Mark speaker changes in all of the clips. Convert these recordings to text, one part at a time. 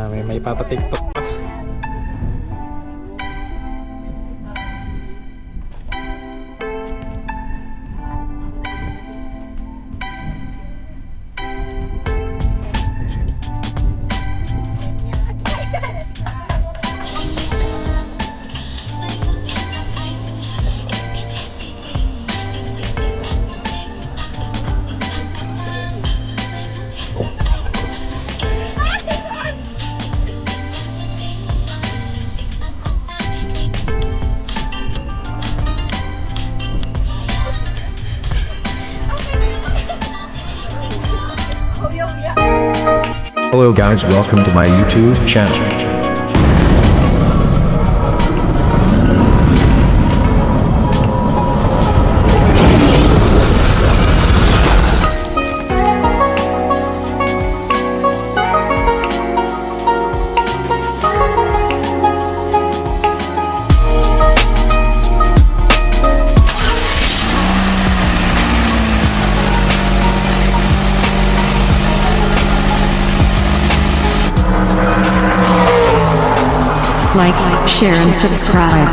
Speaker 1: may papatiktok pa.
Speaker 2: Hello guys, welcome to my YouTube channel.
Speaker 3: Like, share and subscribe.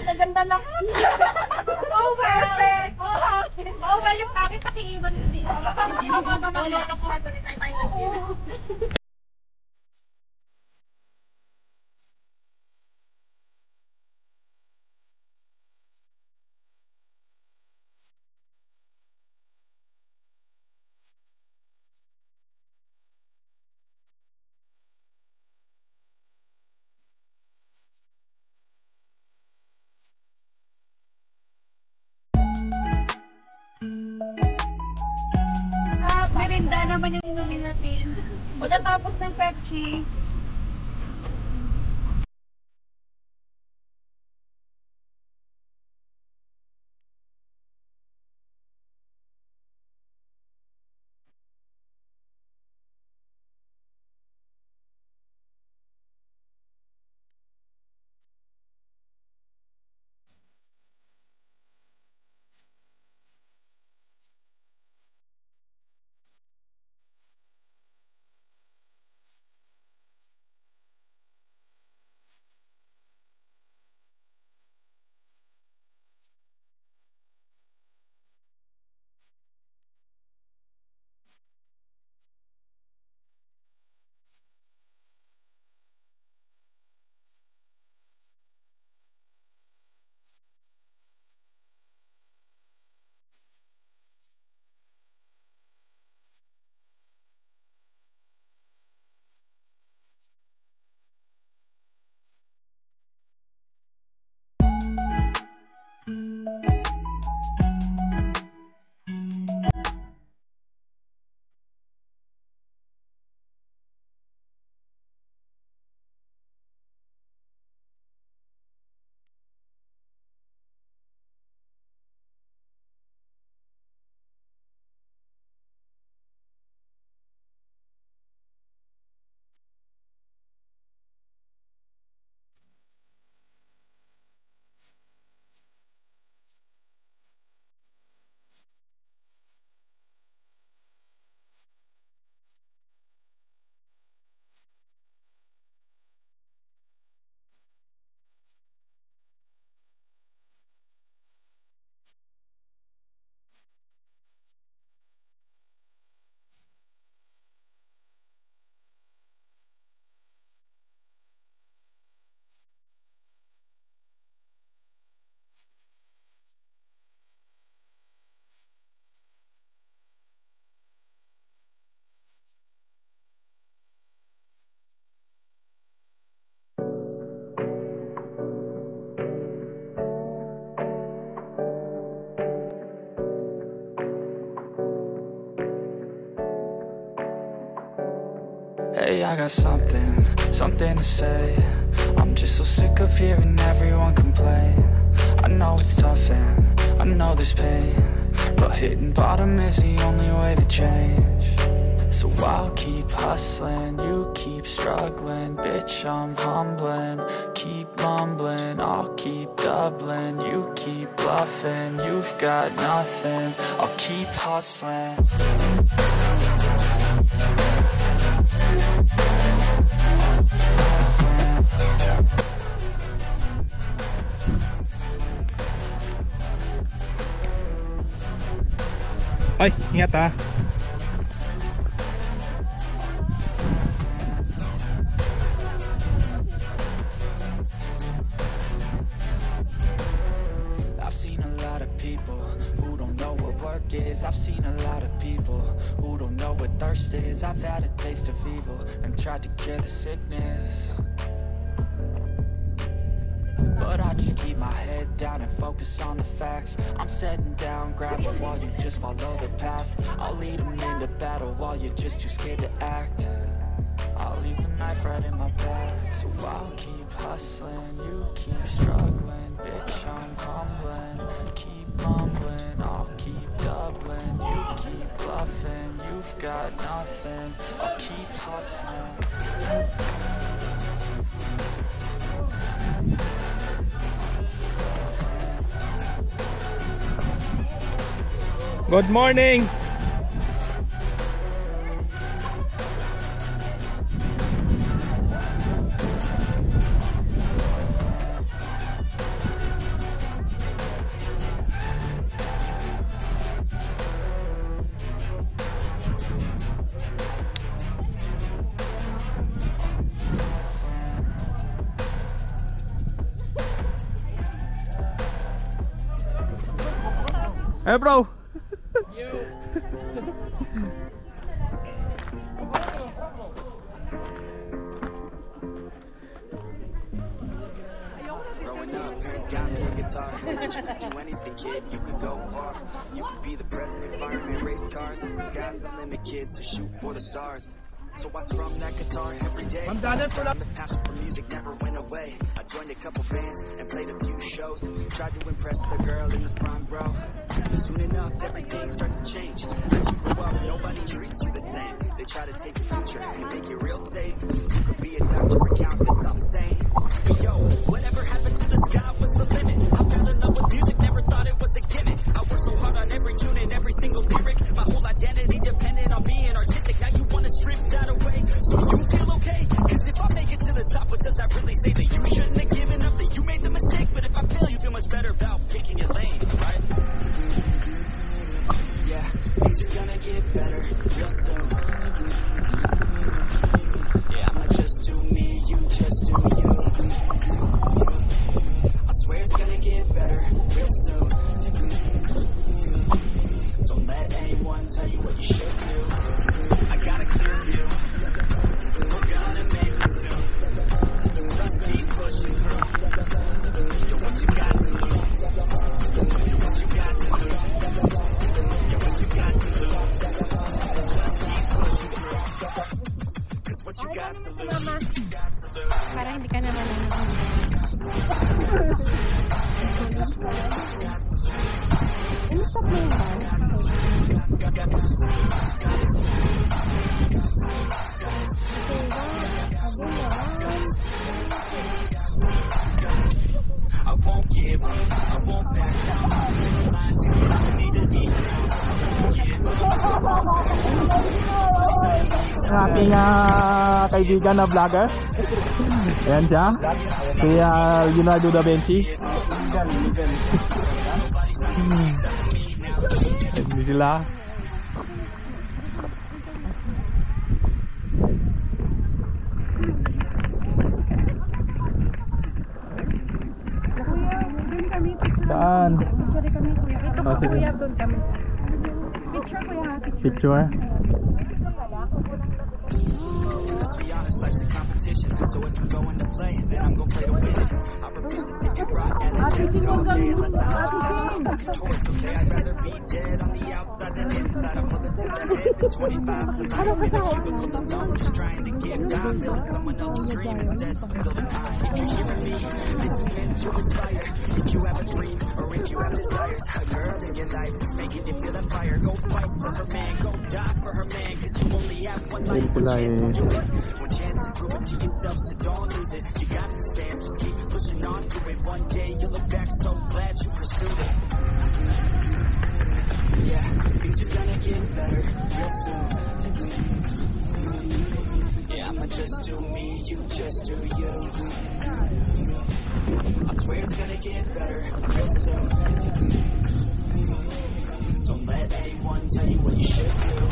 Speaker 4: Ang ganda lahat. Oh, perfect. Oh, well, yung bakit pati iwan hindi. Hindi mo ba mamalala ko ito ni Tay Tay. Merinda naman yung inumin natin. Pagkatapos ng Pepsi.
Speaker 1: Hey, I got something to say. I'm just so sick of hearing everyone complain. I know it's tough and I know there's pain, but hitting bottom is the only way to change. So I'll keep hustling, you keep struggling. Bitch, I'm humbling, keep mumbling. I'll keep doubling, you keep bluffing. You've got nothing, I'll keep hustling.
Speaker 3: Ay, ingat ah.
Speaker 1: I've seen a lot of people who don't know what work is. I've seen a lot of people who don't know what thirst is. I've had a taste of evil and tried to cure the sickness, but I just keep my head down and focus on the facts. I'm setting down gravel while you just follow the path. I'll lead them into battle while you're just too scared to act. I'll leave the knife right in my back. So I'll keep hustling, you keep struggling. Bitch, I'm humbling, keep mumbling. I'll keep doubling, you keep bluffing. You've got nothing, I'll keep hustling.
Speaker 3: Good morning. Hey bro.
Speaker 1: Growing up, parents got me a guitar. Do anything, kid, you could go far. You could be the president, fireman, race cars. The sky's the limit, kid, so shoot for the stars. So I strum that guitar every day. I'm done it for that. The passion for music never went away. I joined a couple bands and played a few shows. Tried to impress the girl in the front row. Soon enough, everything starts to change. As you grow up, nobody treats you the same. They try to take your future and make it real safe. You could be a doctor or countless, I'm saying. But yo, whatever happened to the sky was the limit. I fell in love with music, never thought it was a gimmick. I worked so hard on every tune and every single lyric. My whole identity depended on being artistic. Now you wanna strip that away, so you feel okay? Cause if I make it to the top, what does that really say? That you shouldn't have given up, that you made the mistake? But if I fail, you feel much better about picking your lane, right? Yeah, things are gonna get better real soon. Yeah, I'ma just do me, you just do you. I swear it's gonna get better real soon. Don't let anyone tell you what you should do. I got a clear view, we're gonna make it soon. Let's keep pushing through. You're what you got to lose. You're what you got to lose. You're what you got to lose. Let's keep pushing through. Cause what you got to lose, you got to lose.
Speaker 4: Parang hindi ka naman
Speaker 1: I won't give up, I won't back down. Lines is what I need to deep down. I won't give up, I won't back down.
Speaker 3: Ang aking kaibigan na vlogger. Ayan siya. Si Leonardo da Vinci. Hindi sila. Saan?
Speaker 4: Picture kami, kuya. Ito po,
Speaker 3: sige.
Speaker 4: kuya, doon kami. Picture, kuya. Picture.
Speaker 3: Picture?
Speaker 1: Let's be honest, life's a competition. So if I'm going to play, then I'm gonna play to win it. I refuse to sit and rot at a desk all day unless I have a passion I'm working towards. Okay, I'd rather be dead on the outside than inside. I'm bullet to the head than 25 to life in a cubicle alone, just trying to get by, filling someone else's dream instead of building mine. If you're hearing me, this is meant to inspire. If you have a dream or if you have desires, a girl in your life is making you feel that fire. Go fight for her man, go die for her man, cause you only have one life, one chance to do it. One chance to prove it to yourself, so don't lose it. You got this, fam, just keep pushing on through it. One day you'll look back so glad you pursued it. Yeah, things are gonna get better real soon. Yeah, I'ma just do me, you just do you. I swear it's gonna get better real soon. Don't let anyone tell you what you should do.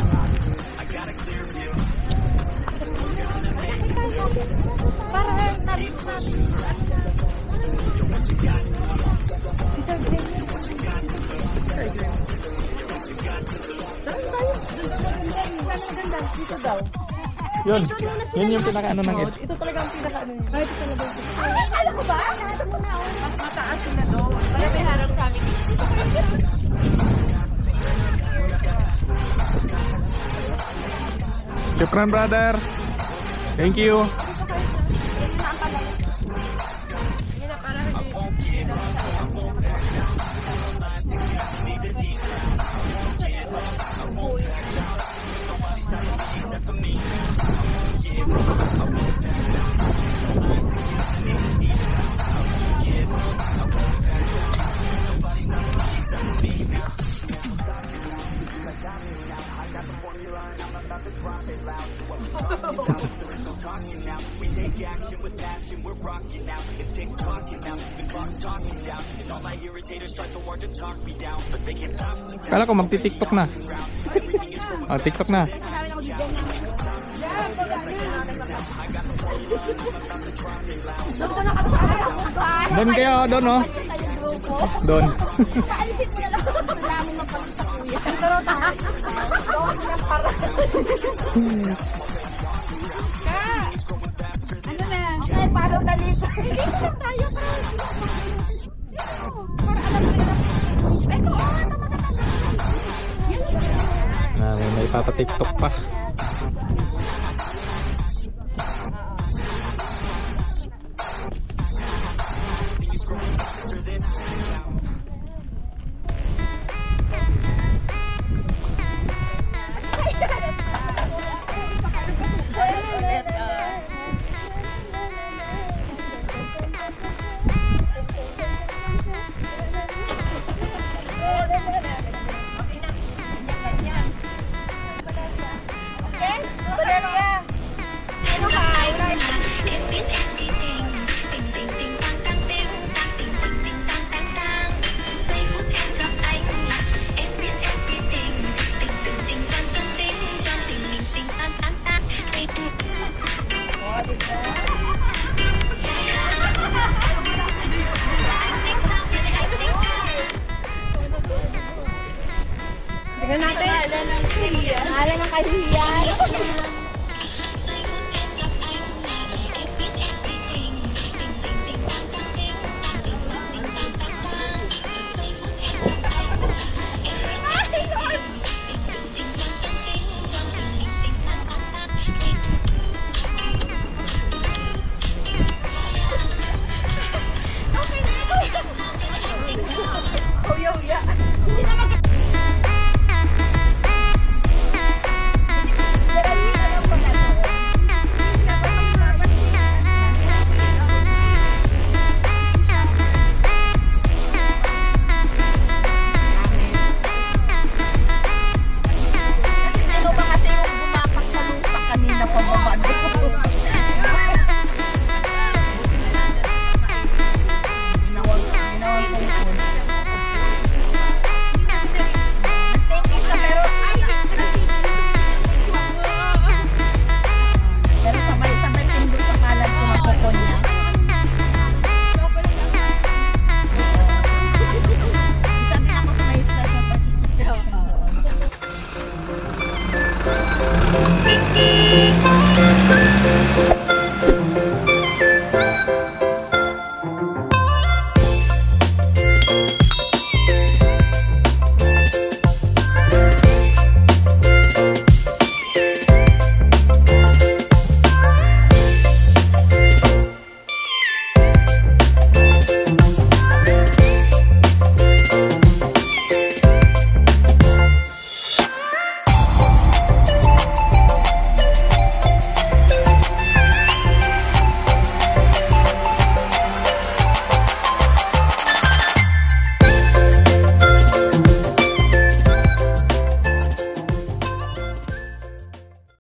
Speaker 1: I got a clear view. You're gonna make it soon. Just keep pushing through. You're what you got to do. You're what you got to do. You're what you got to do.
Speaker 3: Yun. Yun yung pinaka-ano ng edge.
Speaker 5: Ito talaga ang pinaka-ano yun. Ay, ito talaga.
Speaker 4: Ay, alam mo ba?
Speaker 5: Mas mataas yun na doon. Wala may harap sa amin.
Speaker 3: Shukran, brother. Thank you.
Speaker 1: We take action with passion, we're rocking now. If TikToking now, the clock's talking down. And all I hear is haters try so hard to talk me down, but they can't stop me.
Speaker 3: Kala ko magti-TikTok na. Oh, TikTok na. Doon kayo, doon no? Doon.
Speaker 4: Kaalisin mo na lang ako sa namin magpag-usap kuya. Pero tayo. Ano na? Ay, parang daliso. Hindi ko lang tayo. Para alam mo na. Ito,
Speaker 3: May ipapa-TikTok pa.
Speaker 4: Tignan natin. Alam ng kahihiyan.